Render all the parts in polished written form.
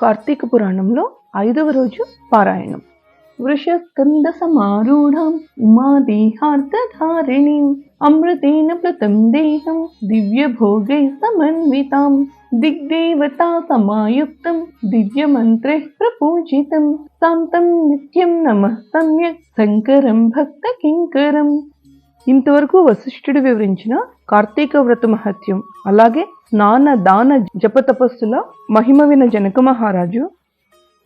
కార్తీక పురాణంలో 5వ రోజు పారాయణం. వృషస్కంద సమారూఢం ఉమాదేహార్ధధారిణీం అమృతేన ప్లుతం దేహం దివ్య భోగై సమన్వితాం దిగ్దేవతా సమాయుక్తం దివ్య మంత్రే ప్రపూజితం శాంతం నిత్యం నమః సమ్యక్ శంకరం భక్త కింకరం. ఇంతవరకు వశిష్ఠుడు వివరించిన కార్తీక వ్రత మహత్యం, అలాగే స్నాన దాన జప తపస్సుల మహిమ విన జనక మహారాజు,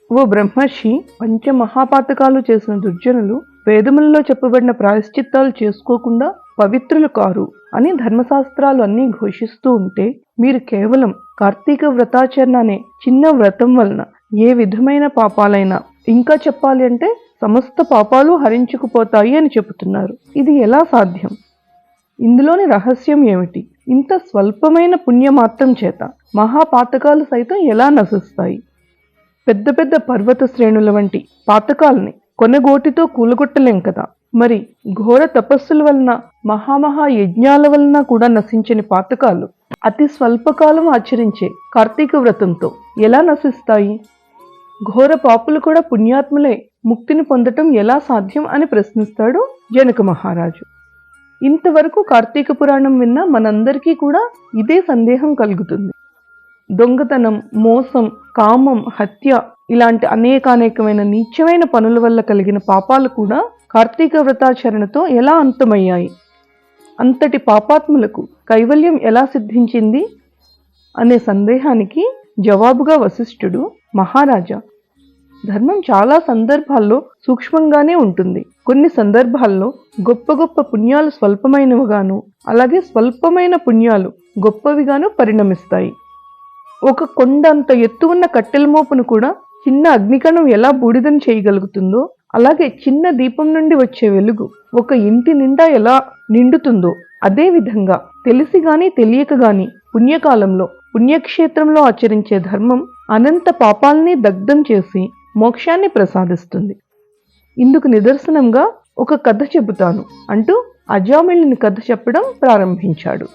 ఓ బ్రహ్మర్షి, పంచమహాపాతకాలు చేసిన దుర్జనులు వేదములలో చెప్పబడిన ప్రాయశ్చిత్తాలు చేసుకోకుండా పవిత్రులు కారు అని ధర్మశాస్త్రాలు అన్నీ ఘోషిస్తూ ఉంటే, మీరు కేవలం కార్తీక వ్రతాచరణ అనే చిన్న వ్రతం వలన ఏ విధమైన పాపాలైనా, ఇంకా చెప్పాలి అంటే సమస్త పాపాలు హరించుకుపోతాయి అని చెబుతున్నారు. ఇది ఎలా సాధ్యం? ఇందులోని రహస్యం ఏమిటి? ఇంత స్వల్పమైన పుణ్యమాత్రం చేత మహాపాతకాలు సైతం ఎలా నశిస్తాయి? పెద్ద పెద్ద పర్వత శ్రేణుల వంటి పాతకాలని కొనగోటితో కూలగొట్టలేం కదా. మరి ఘోర తపస్సుల వలన, మహామహా యజ్ఞాల వలన కూడా నశించని పాతకాలు అతి స్వల్పకాలం ఆచరించే కార్తీక వ్రతంతో ఎలా నశిస్తాయి? ఘోర పాపులు కూడా పుణ్యాత్ములై ముక్తిని పొందటం ఎలా సాధ్యం అని ప్రశ్నిస్తాడు జనక మహారాజు. ఇంతవరకు కార్తీక పురాణం విన్న మనందరికీ కూడా ఇదే సందేహం కలుగుతుంది. దొంగతనం, మోసం, కామం, హత్య ఇలాంటి అనేకానేకమైన నీచమైన పనుల వల్ల కలిగిన పాపాలు కూడా కార్తీక వ్రతాచరణతో ఎలా అంతమయ్యాయి? అంతటి పాపాత్ములకు కైవల్యం ఎలా సిద్ధించింది అనే సందేహానికి జవాబుగా వశిష్ఠుడు, మహారాజా, ధర్మం చాలా సందర్భాల్లో సూక్ష్మంగానే ఉంటుంది. కొన్ని సందర్భాల్లో గొప్ప గొప్ప పుణ్యాలు స్వల్పమైనవిగాను, అలాగే స్వల్పమైన పుణ్యాలు గొప్పవిగాను పరిణమిస్తాయి. ఒక కొండ అంత ఎత్తు ఉన్న కట్టెల మోపును కూడా చిన్న అగ్నికణం ఎలా బూడిదను చేయగలుగుతుందో, అలాగే చిన్న దీపం నుండి వచ్చే వెలుగు ఒక ఇంటి నిండా ఎలా నిండుతుందో, అదే విధంగా తెలిసి గాని తెలియక గాని పుణ్యకాలంలో పుణ్యక్షేత్రంలో ఆచరించే ధర్మం అనంత పాపాలని దగ్ధం చేసి మోక్షాన్ని ప్రసాదిస్తుంది. ఇందుకు నిదర్శనంగా ఒక కథ చెబుతాను అంటూ అజామిళుని కథ చెప్పడం ప్రారంభించాడు.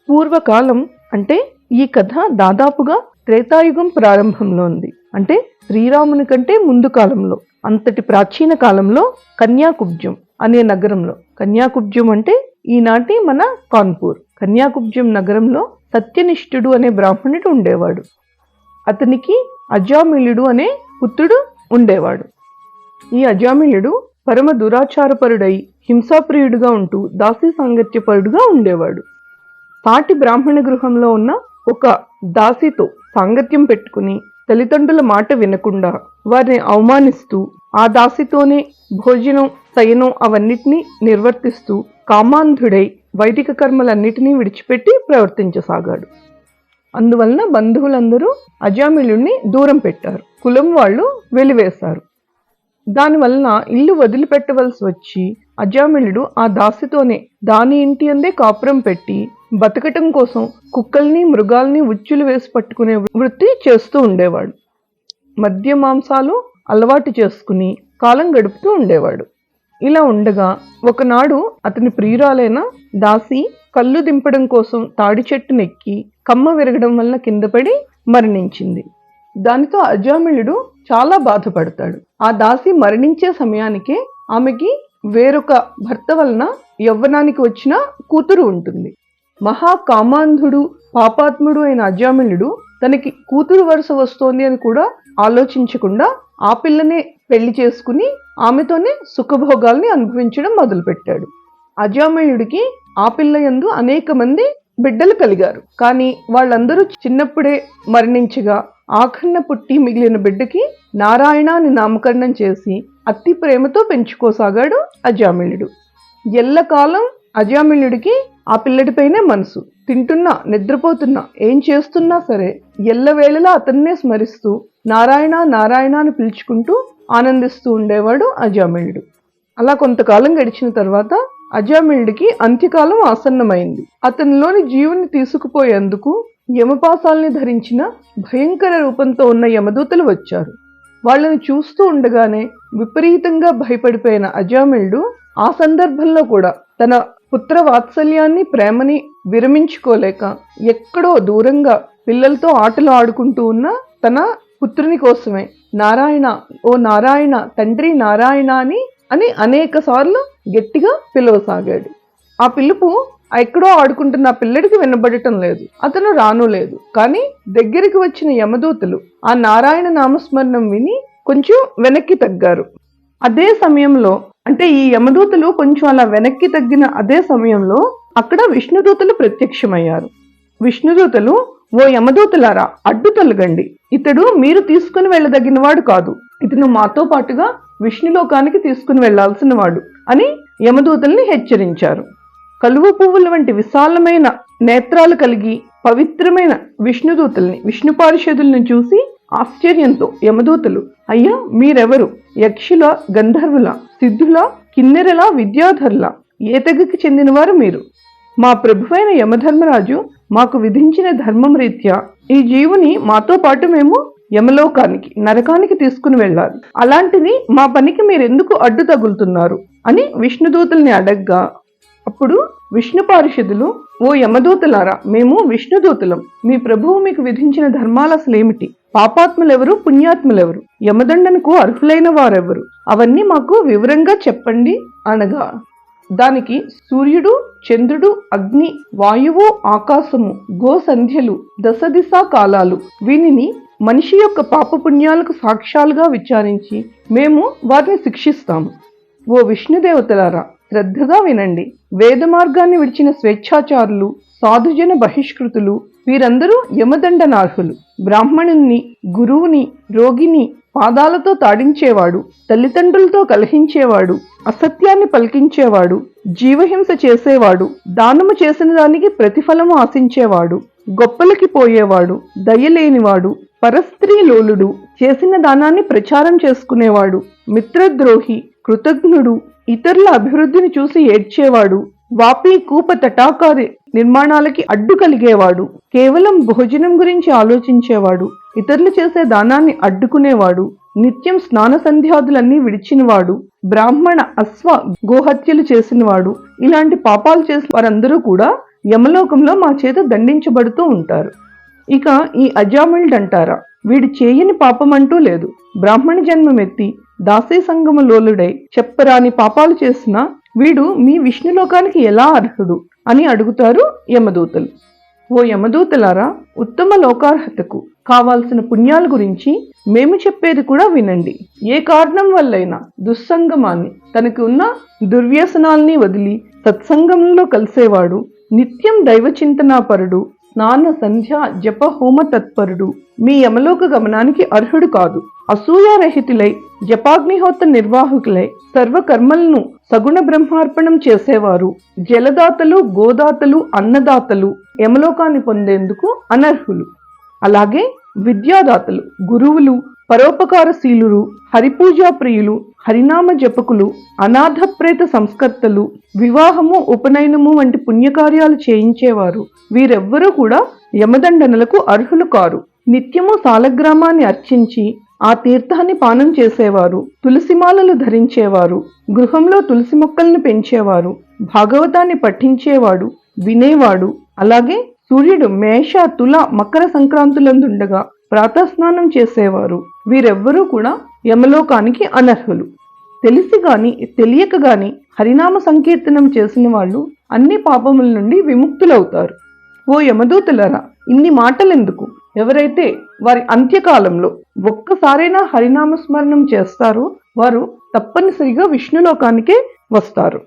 పూర్వకాలం అంటే ఈ కథ దాదాపుగా త్రేతాయుగం ప్రారంభంలో ఉంది. అంటే శ్రీరాముని కంటే ముందు కాలంలో, అంతటి ప్రాచీన కాలంలో కన్యాకుబ్జం అనే నగరంలో, కన్యాకుబ్జం అంటే ఈనాటి మన కాన్పూర్, కన్యాకుబ్జం నగరంలో సత్యనిష్ఠుడు అనే బ్రాహ్మణుడు ఉండేవాడు. అతనికి అజామిళుడు అనే పుత్రుడు ఉండేవాడు. ఈ అజామిళుడు పరమ దురాచారపరుడై హింసాప్రియుడుగా ఉంటూ దాసీ సాంగత్యపరుడుగా ఉండేవాడు. సాటి బ్రాహ్మణ గృహంలో ఉన్న ఒక దాసితో సాంగత్యం పెట్టుకుని తల్లిదండ్రుల మాట వినకుండా వారిని అవమానిస్తూ, ఆ దాసితోనే భోజనం, శయనం అవన్నిటినీ నిర్వర్తిస్తూ కామాంధుడై వైదిక కర్మలన్నిటినీ విడిచిపెట్టి ప్రవర్తించసాగాడు. అందువలన బంధువులందరూ అజామిళుణ్ణి దూరం పెట్టారు. కులం వాళ్ళు వెలివేశారు. దానివలన ఇల్లు వదిలిపెట్టవలసి వచ్చి అజామిళుడు ఆ దాసితోనే దాని ఇంటి అందే కాపురం పెట్టి బతకటం కోసం కుక్కల్ని, మృగాల్ని ఉచ్చులు వేసి పట్టుకునే వృత్తి చేస్తూ ఉండేవాడు. మద్య మాంసాలు అలవాటు చేసుకుని కాలం గడుపుతూ ఉండేవాడు. ఇలా ఉండగా ఒకనాడు అతని ప్రియురాలైన దాసి కళ్ళు దింపడం కోసం తాడి చెట్టునెక్కి కమ్మ విరగడం వల్ల కిందపడి మరణించింది. దానితో అజామిళుడు చాలా బాధపడతాడు. ఆ దాసి మరణించే సమయానికే ఆమెకి వేరొక భర్త వలన యవ్వనానికి వచ్చిన కూతురు ఉంటుంది. మహాకామాంధుడు, పాపాత్ముడు అయిన అజామిళుడు తనకి కూతురు వరుస వస్తోంది అని కూడా ఆలోచించకుండా ఆ పిల్లనే పెళ్లి చేసుకుని ఆమెతోనే సుఖభోగాల్ని అనుభవించడం మొదలుపెట్టాడు. అజామిళుడికి ఆ పిల్ల యందు అనేక మంది బిడ్డలు కలిగారు. కానీ వాళ్ళందరూ చిన్నప్పుడే మరణించగా ఆఖరణ పుట్టి మిగిలిన బిడ్డకి నారాయణ అని నామకరణం చేసి అతి ప్రేమతో పెంచుకోసాగాడు అజామిళుడు. ఎల్లకాలం అజామిళుడికి ఆ పిల్లడిపైనే మనసు. తింటున్నా, నిద్రపోతున్నా, ఏం చేస్తున్నా సరే ఎల్లవేళలా అతన్నే స్మరిస్తూ నారాయణ నారాయణ అని పిలుచుకుంటూ ఆనందిస్తూ ఉండేవాడు అజామిళుడు. అలా కొంతకాలం గడిచిన తర్వాత అజామిళుడికి అంత్యకాలం ఆసన్నమైంది. అతనిలోని జీవుని తీసుకుపోయేందుకు యమపాసాల్ని ధరించిన భయంకర రూపంతో ఉన్న యమదూతలు వచ్చారు. వాళ్ళని చూస్తూ ఉండగానే విపరీతంగా భయపడిపోయిన అజామిళుడు ఆ సందర్భంలో కూడా తన పుత్ర వాత్సల్యాన్ని, ప్రేమని విరమించుకోలేక ఎక్కడో దూరంగా పిల్లలతో ఆటలు ఆడుకుంటూ ఉన్న తన పుత్రుని కోసమే నారాయణ, ఓ నారాయణ, తండ్రి నారాయణ అని అనేక సార్లు గట్టిగా పిలవసాగాడు. ఆ పిలుపు ఎక్కడో ఆడుకుంటున్న ఆ పిల్లడికి వినబడటం లేదు. అతను రాను లేదు. కానీ దగ్గరికి వచ్చిన యమదూతలు ఆ నారాయణ నామస్మరణం విని కొంచెం వెనక్కి తగ్గారు. అదే సమయంలో, అంటే ఈ యమదూతలు కొంచెం అలా వెనక్కి తగ్గిన అదే సమయంలో అక్కడ విష్ణుదూతలు ప్రత్యక్షమయ్యారు. విష్ణుదూతలు, ఓ యమదూతలారా, అడ్డు తొలగండి, ఇతడు మీరు తీసుకుని వెళ్ళదగిన వాడు కాదు, ఇతను మాతో పాటుగా విష్ణులోకానికి తీసుకుని వెళ్లాల్సిన వాడు అని యమదూతల్ని హెచ్చరించారు. కలువ పువ్వుల వంటి విశాలమైన నేత్రాలు కలిగి పవిత్రమైన విష్ణుదూతల్ని, విష్ణు పారిషదుల్ని చూసి ఆశ్చర్యంతో యమదూతలు, అయ్యా మీరెవరు? యక్షుల, గంధర్వుల, సిద్ధుల, కిన్నెరల, విద్యాధరుల, ఏ తెగకి చెందినవారు మీరు? మా ప్రభువైన యమధర్మరాజు మాకు విధించిన ధర్మం రీత్యా ఈ జీవుని మాతో పాటు మేము యమలోకానికి, నరకానికి తీసుకుని వెళ్ళాలి. అలాంటిది మా పనికి మీరెందుకు అడ్డు తగులుతున్నారు అని విష్ణుదూతల్ని అడగ్గా, అప్పుడు విష్ణు పారిషదులు, ఓ యమదూతలారా, మేము విష్ణుదూతలం. మీ ప్రభువు మీకు విధించిన ధర్మాలు అసలేమిటి? పాపాత్ములెవరు, పుణ్యాత్ములెవరు? యమదండనకు అర్హులైన వారెవరు? అవన్నీ మాకు వివరంగా చెప్పండి అనగా, దానికి సూర్యుడు, చంద్రుడు, అగ్ని, వాయువు, ఆకాశము, గోసంధ్యలు, దశదిశా కాలాలు, వీనిని మనిషి యొక్క పాపపుణ్యాలకు సాక్ష్యాలుగా విచారించి మేము వారిని శిక్షిస్తాము. ఓ విష్ణుదేవతలారా, శ్రద్ధగా వినండి. వేద మార్గాన్ని విడిచిన స్వేచ్ఛాచారులు, సాధుజన బహిష్కృతులు, వీరందరూ యమదండనార్హులు. బ్రాహ్మణుణ్ణి, గురువుని, రోగిని పాదాలతో తాడించేవాడు, తల్లిదండ్రులతో కలహించేవాడు, అసత్యాన్ని పలికించేవాడు, జీవహింస చేసేవాడు, దానము చేసిన దానికి ప్రతిఫలము ఆశించేవాడు, గొప్పలకి పోయేవాడు, దయలేనివాడు, పరస్త్రీ లోలుడు, చేసిన దానాన్ని ప్రచారం చేసుకునేవాడు, మిత్రద్రోహి, కృతజ్ఞుడు, ఇతరుల అభివృద్ధిని చూసి ఏడ్చేవాడు, వాపి కూప తటాకాది నిర్మాణాలకి అడ్డు కలిగేవాడు, కేవలం భోజనం గురించి ఆలోచించేవాడు, ఇతరులు చేసే దానాన్ని అడ్డుకునేవాడు, నిత్యం స్నాన సంధ్యాదులన్నీ విడిచినవాడు, బ్రాహ్మణ, అశ్వ, గోహత్యలు చేసినవాడు, ఇలాంటి పాపాలు చేసిన వారందరూ కూడా యమలోకంలో మా చేత దండించబడుతూ ఉంటారు. ఇక ఈ అజామిళుడంటారా, వీడు చేయని పాపమంటూ లేదు. బ్రాహ్మణ జన్మమెత్తి దాసీ సంగమ లోలుడై చెప్పరాని పాపాలు చేసినా వీడు మీ విష్ణులోకానికి ఎలా అర్హుడు అని అడుగుతారు యమదూతలు. ఓ యమదూతలారా, ఉత్తమ లోకార్హతకు కావాల్సిన పుణ్యాల గురించి మేము చెప్పేది కూడా వినండి. ఏ కారణం వల్లైనా దుస్సంగమాన్ని, తనకు ఉన్న దుర్వ్యసనాల్ని వదిలి సత్సంగంలో కలిసేవాడు, నిత్యం దైవచింతనాపరుడు, స్నాన సంధ్య జప హోమ తత్పరుడు మీ యమలోక గమనానికి అర్హుడు కాదు. అసూయారహితులై జపాగ్నిహోత్ర నిర్వాహకులై సర్వకర్మలను సగుణ బ్రహ్మార్పణం చేసేవారు, జలదాతలు, గోదాతలు, అన్నదాతలు యమలోకాన్ని పొందేందుకు అనర్హులు. అలాగే విద్యాదాతలు, గురువులు, పరోపకారశీలురు, హరిపూజా ప్రియులు, హరినామ జపకులు, అనాథ ప్రేత సంస్కర్తలు, వివాహము, ఉపనయనము వంటి పుణ్యకార్యాలు చేయించేవారు, వీరెవ్వరూ కూడా యమదండనలకు అర్హులు కారు. నిత్యము సాలగ్రామాన్ని అర్చించి ఆ తీర్థాన్ని పానం చేసేవారు, తులసిమాలలు ధరించేవారు, గృహంలో తులసి మొక్కలను పెంచేవారు, భాగవతాన్ని పఠించేవాడు, వినేవాడు, అలాగే సూర్యుడు మేష, తుల, మకర సంక్రాంతులందుండగా ప్రాతస్నానం చేసేవారు, వీరెవ్వరూ కూడా యమలోకానికి అనర్హులు. తెలిసి గాని తెలియక గాని హరినామ సంకీర్తనం చేసిన వాళ్ళు అన్ని పాపముల నుండి విముక్తులవుతారు. ఓ యమదూతలరా, ఇన్ని మాటలెందుకు? ఎవరైతే వారి అంత్యకాలంలో ఒక్కసారైనా హరినామస్మరణం చేస్తారో వారు తప్పనిసరిగా విష్ణులోకానికే వస్తారు.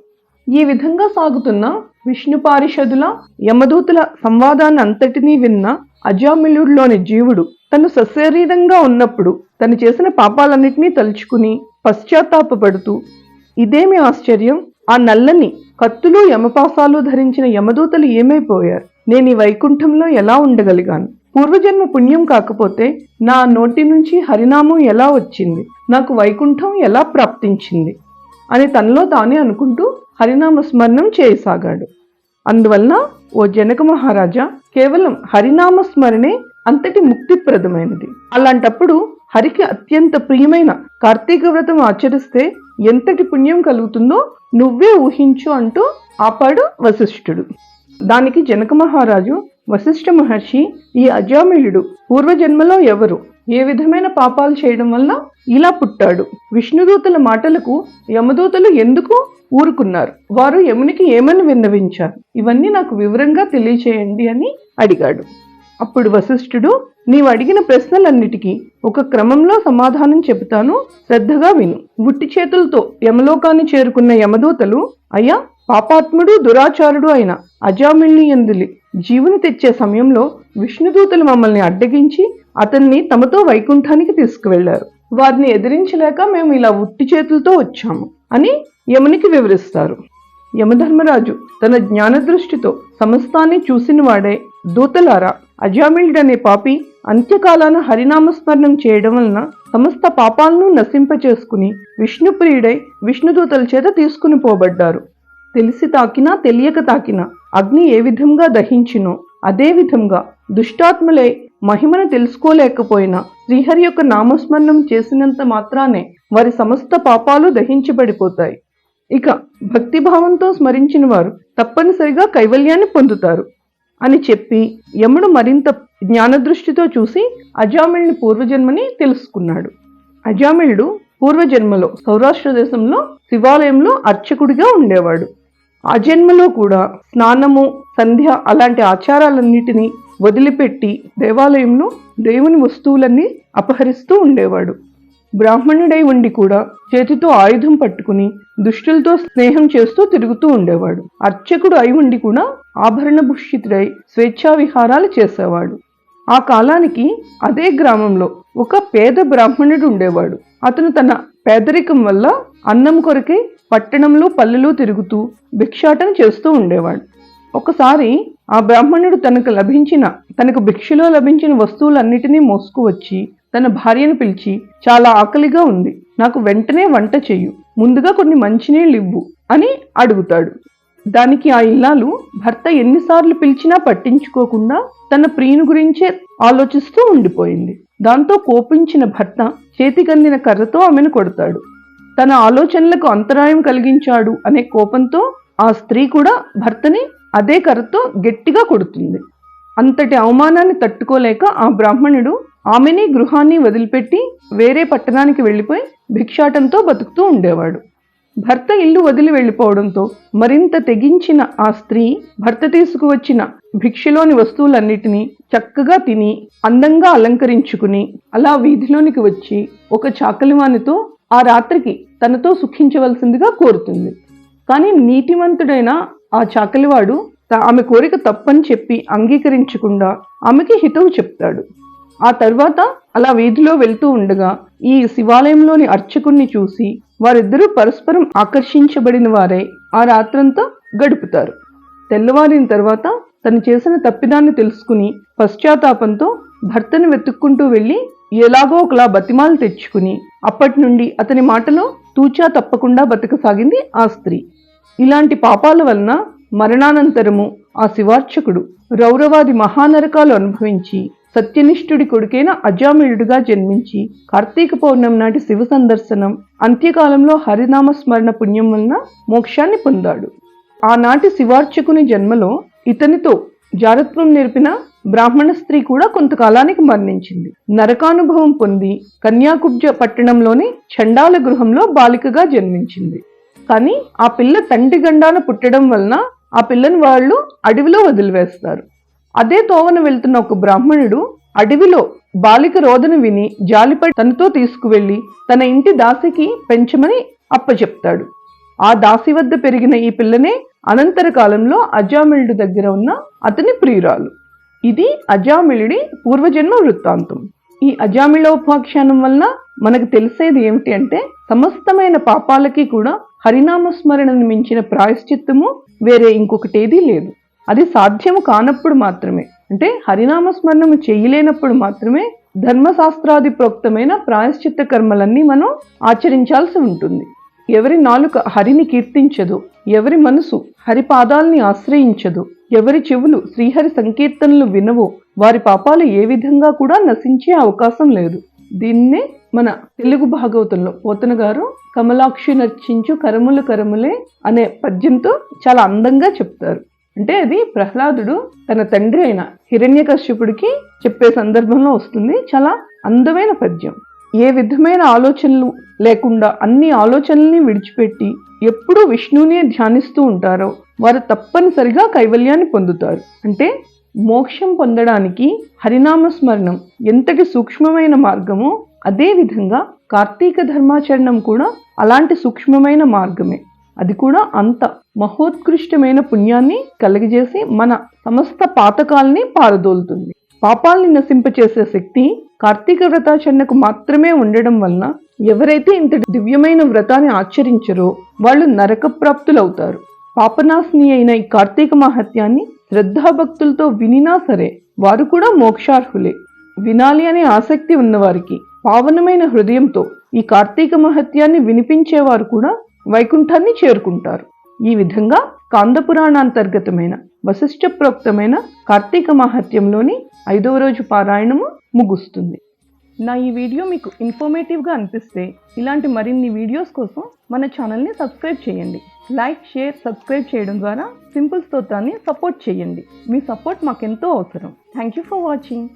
ఈ విధంగా సాగుతున్న విష్ణు పారిషదుల, యమదూతుల సంవాదాన్ని అంతటినీ విన్న అజామిళుడిలోని జీవుడు తను సశరీరంగా ఉన్నప్పుడు తను చేసిన పాపాలన్నిటినీ తలుచుకుని పశ్చాత్తాపపడుతూ, ఇదేమి ఆశ్చర్యం, ఆ నల్లని కత్తులు యమపాసాలు ధరించిన యమదూతలు ఏమైపోయారు? నేను ఈ వైకుంఠంలో ఎలా ఉండగలిగాను? పూర్వజన్మ పుణ్యం కాకపోతే నా నోటి నుంచి హరినామం ఎలా వచ్చింది? నాకు వైకుంఠం ఎలా ప్రాప్తించింది అని తనలో తానే అనుకుంటూ హరినామ స్మరణం చేయసాగాడు. అందువలన ఓ జనక మహారాజా, కేవలం హరినామ స్మరణే అంతటి ముక్తిప్రదమైనది. అలాంటప్పుడు హరికి అత్యంత ప్రియమైన కార్తీక వ్రతం ఆచరిస్తే ఎంతటి పుణ్యం కలుగుతుందో నువ్వే ఊహించు అంటూ ఆపాడు వశిష్ఠుడు. దానికి జనక మహారాజు, వశిష్ఠ మహర్షి, ఈ అజామిళుడు పూర్వజన్మలో ఎవరు? ఏ విధమైన పాపాలు చేయడం వల్ల ఇలా పుట్టాడు? విష్ణుదూతల మాటలకు యమదూతలు ఎందుకు ఊరుకున్నారు? వారు యమునికి ఏమని విన్నవించారు? ఇవన్నీ నాకు వివరంగా తెలియచేయండి అని అడిగాడు. అప్పుడు వశిష్ఠుడు, నీవు అడిగిన ప్రశ్నలన్నిటికీ ఒక క్రమంలో సమాధానం చెబుతాను, శ్రద్ధగా విను. గుట్టి చేతులతో యమలోకాన్ని చేరుకున్న యమదూతలు, అయ్యా, పాపాత్ముడు దురాచారుడు అయిన అజామిళుని యందు జీవుని తెచ్చే సమయంలో విష్ణుదూతలు మమ్మల్ని అడ్డగించి అతన్ని తమతో వైకుంఠానికి తీసుకువెళ్లారు. వారిని ఎదిరించలేక మేము ఇలా ఉట్టి చేతులతో వచ్చాము అని యమునికి వివరిస్తారు. యమధర్మరాజు తన జ్ఞానదృష్టితో సమస్తాన్ని చూసిన వాడే, దూతలారా, అజామిళుడనే పాపి అంత్యకాలాన హరినామస్మరణం చేయడం వలన సమస్త పాపాలను నశింపచేసుకుని విష్ణుప్రియుడై విష్ణుదూతల చేత తీసుకుని పోబడ్డారు. తెలిసి తాకినా తెలియక తాకినా అగ్ని ఏ విధంగా దహించినో అదే విధంగా దుష్టాత్ములై మహిమను తెలుసుకోలేకపోయినా శ్రీహరి యొక్క నామస్మరణం చేసినంత మాత్రానే వారి సమస్త పాపాలు దహించబడిపోతాయి. ఇక భక్తిభావంతో స్మరించిన వారు తప్పనిసరిగా కైవల్యాన్ని పొందుతారు అని చెప్పి యముడు మరింత జ్ఞానదృష్టితో చూసి అజామిళుని పూర్వజన్మని తెలుసుకున్నాడు. అజామిళుడు పూర్వజన్మలో సౌరాష్ట్ర దేశంలో శివాలయంలో అర్చకుడిగా ఉండేవాడు. ఆ జన్మలో కూడా స్నానము, సంధ్య అలాంటి ఆచారాలన్నిటినీ వదిలిపెట్టి దేవాలయంలో దేవుని వస్తువులన్నీ అపహరిస్తూ ఉండేవాడు. బ్రాహ్మణుడై ఉండి కూడా చేతితో ఆయుధం పట్టుకుని దుష్టులతో స్నేహం చేస్తూ తిరుగుతూ ఉండేవాడు. అర్చకుడు అయి ఉండి కూడా ఆభరణ భూషితుడై స్వేచ్ఛా విహారాలు చేసేవాడు. ఆ కాలానికి అదే గ్రామంలో ఒక పేద బ్రాహ్మణుడు ఉండేవాడు. అతను తన పేదరికం వల్ల అన్నం కొరకై పట్టణంలో పల్లెలు తిరుగుతూ భిక్షాటన చేస్తూ ఉండేవాడు. ఒకసారి ఆ బ్రాహ్మణుడు తనకు భిక్షలో లభించిన వస్తువులన్నిటినీ మోసుకువచ్చి తన భార్యను పిలిచి, చాలా ఆకలిగా ఉంది, నాకు వెంటనే వంట చెయ్యు, ముందుగా కొన్ని మంచినీళ్ళు ఇవ్వు అని అడుగుతాడు. దానికి ఆ ఇల్లాలు భర్త ఎన్నిసార్లు పిలిచినా పట్టించుకోకుండా తన ప్రియుని గురించే ఆలోచిస్తూ ఉండిపోయింది. దాంతో కోపించిన భర్త చేతికందిన కర్రతో ఆమెను కొడతాడు. తన ఆలోచనలకు అంతరాయం కలిగించాడు అనే కోపంతో ఆ స్త్రీ కూడా భర్తని అదే కర్రతో గట్టిగా కొడుతుంది. అంతటి అవమానాన్ని తట్టుకోలేక ఆ బ్రాహ్మణుడు ఆమెని గృహాన్ని వదిలిపెట్టి వేరే పట్టణానికి వెళ్లిపోయి భిక్షాటంతో బతుకుతూ ఉండేవాడు. భర్త ఇల్లు వదిలి వెళ్లిపోవడంతో మరింత తెగించిన ఆ స్త్రీ భర్త తీసుకువచ్చిన భిక్షలోని వస్తువులన్నిటినీ చక్కగా తిని అందంగా అలంకరించుకుని అలా వీధిలోనికి వచ్చి ఒక చాకలివానితో ఆ రాత్రికి తనతో సుఖించవలసిందిగా కోరుతుంది. కానీ నీతివంతుడైన ఆ చాకలివాడు ఆమె కోరిక తప్పని చెప్పి అంగీకరించకుండా ఆమెకి హితవు చెప్తాడు. ఆ తర్వాత అలా వీధిలో వెళ్తూ ఉండగా ఈ శివాలయంలోని అర్చకుణ్ణి చూసి వారిద్దరూ పరస్పరం ఆకర్షించబడిన వారై ఆ రాత్రంతా గడుపుతారు. తెల్లవారిన తర్వాత తను చేసిన తప్పిదాన్ని తెలుసుకుని పశ్చాత్తాపంతో భర్తను వెతుక్కుంటూ వెళ్లి ఎలాగో ఒకలా బతిమాలు తెచ్చుకుని అప్పటి నుండి అతని మాటలో తూచా తప్పకుండా బతకసాగింది ఆ స్త్రీ. ఇలాంటి పాపాల వలన మరణానంతరము ఆ శివార్చకుడు రౌరవాది మహానరకాలు అనుభవించి సత్యనిష్ఠుడి కొడుకైన అజామిళుడిగా జన్మించి కార్తీక పౌర్ణమి నాటి శివ సందర్శనం, అంత్యకాలంలో హరినామస్మరణ పుణ్యం వలన మోక్షాన్ని పొందాడు. ఆనాటి శివార్చకుని జన్మలో ఇతనితో జారత్వం నేర్పిన బ్రాహ్మణ స్త్రీ కూడా కొంతకాలానికి మరణించింది. నరకానుభవం పొంది కన్యాకుబ్జ పట్టణంలోని చండాల గృహంలో బాలికగా జన్మించింది. కానీ ఆ పిల్ల తండ్రి గండాన పుట్టడం వలన ఆ పిల్లని వాళ్ళు అడవిలో వదిలివేస్తారు. అదే తోవన వెళ్తున్న ఒక బ్రాహ్మణుడు అడవిలో బాలిక రోదన విని జాలిపడి తనతో తీసుకువెళ్లి తన ఇంటి దాసికి పెంచమని అప్పచెప్తాడు. ఆ దాసి వద్ద పెరిగిన ఈ పిల్లనే అనంతర కాలంలో అజామిళుడి దగ్గర ఉన్న అతని ప్రియురాలు. ఇది అజామిళుడి పూర్వజన్మ వృత్తాంతం. ఈ అజామిళోపాఖ్యానం వలన మనకు తెలిసేది ఏమిటి అంటే, సమస్తమైన పాపాలకి కూడా హరినామస్మరణను మించిన ప్రాయశ్చిత్తము వేరే ఇంకొకటేదీ లేదు. అది సాధ్యము కానప్పుడు మాత్రమే, అంటే హరినామస్మరణము చేయలేనప్పుడు మాత్రమే ధర్మశాస్త్రాది ప్రోక్తమైన ప్రాయశ్చిత్త కర్మలన్నీ మనం ఆచరించాల్సి ఉంటుంది. ఎవరి నాలుక హరిని కీర్తించదు, ఎవరి మనసు హరి పాదాలని ఆశ్రయించదు, ఎవరి చెవులు శ్రీహరి సంకీర్తనలు వినవో వారి పాపాలు ఏ విధంగా కూడా నశించే అవకాశం లేదు. దీన్నే మన తెలుగు భాగవతంలో పోతన గారు కమలాక్షి నర్చించు కరములు కరములే అనే పద్యంతో చాలా అందంగా చెప్తారు. అంటే అది ప్రహ్లాదుడు తన తండ్రి అయిన హిరణ్యకశ్యపుడికి చెప్పే సందర్భంలో వస్తుంది. చాలా అందమైన పద్యం. ఏ విధమైన ఆలోచనలు లేకుండా అన్ని ఆలోచనల్ని విడిచిపెట్టి ఎప్పుడూ విష్ణువునే ధ్యానిస్తూ ఉంటారో వారు తప్పనిసరిగా కైవల్యాన్ని పొందుతారు. అంటే మోక్షం పొందడానికి హరినామస్మరణం ఎంతటి సూక్ష్మమైన మార్గమో అదే విధంగా కార్తీక ధర్మాచరణం కూడా అలాంటి సూక్ష్మమైన మార్గమే. అది కూడా అంత మహోత్కృష్టమైన పుణ్యాన్ని కలిగజేసి మన సమస్త పాతకాల్ని పారదోలుతుంది. పాపాల్ని నశింపచేసే శక్తి కార్తీక వ్రతాచరణకు మాత్రమే ఉండడం వలన ఎవరైతే ఇంత దివ్యమైన వ్రతాన్ని ఆచరించరో వాళ్ళు నరక ప్రాప్తులవుతారు. పాపనాశిని అయిన ఈ కార్తీక మహత్యాన్ని శ్రద్ధాభక్తులతో వినినా సరే వారు కూడా మోక్షార్హులే. వినాలి అనే ఆసక్తి ఉన్నవారికి పావనమైన హృదయంతో ఈ కార్తీక మహత్యాన్ని వినిపించేవారు కూడా వైకుంఠాన్ని చేరుకుంటారు. ఈ విధంగా కాందపురాణాంతర్గతమైన వశిష్ఠ ప్రోక్తమైన కార్తీక మహత్యంలోని 5వ రోజు పారాయణము ముగుస్తుంది. నా ఈ వీడియో మీకు ఇన్ఫర్మేటివ్గా అనిపిస్తే ఇలాంటి మరిన్ని వీడియోస్ కోసం మన ఛానల్ని సబ్స్క్రైబ్ చేయండి. లైక్, షేర్, సబ్స్క్రైబ్ చేయడం ద్వారా సింపుల్ స్తోత్రాన్ని సపోర్ట్ చేయండి. మీ సపోర్ట్ మాకెంతో అవసరం. Thank you for watching.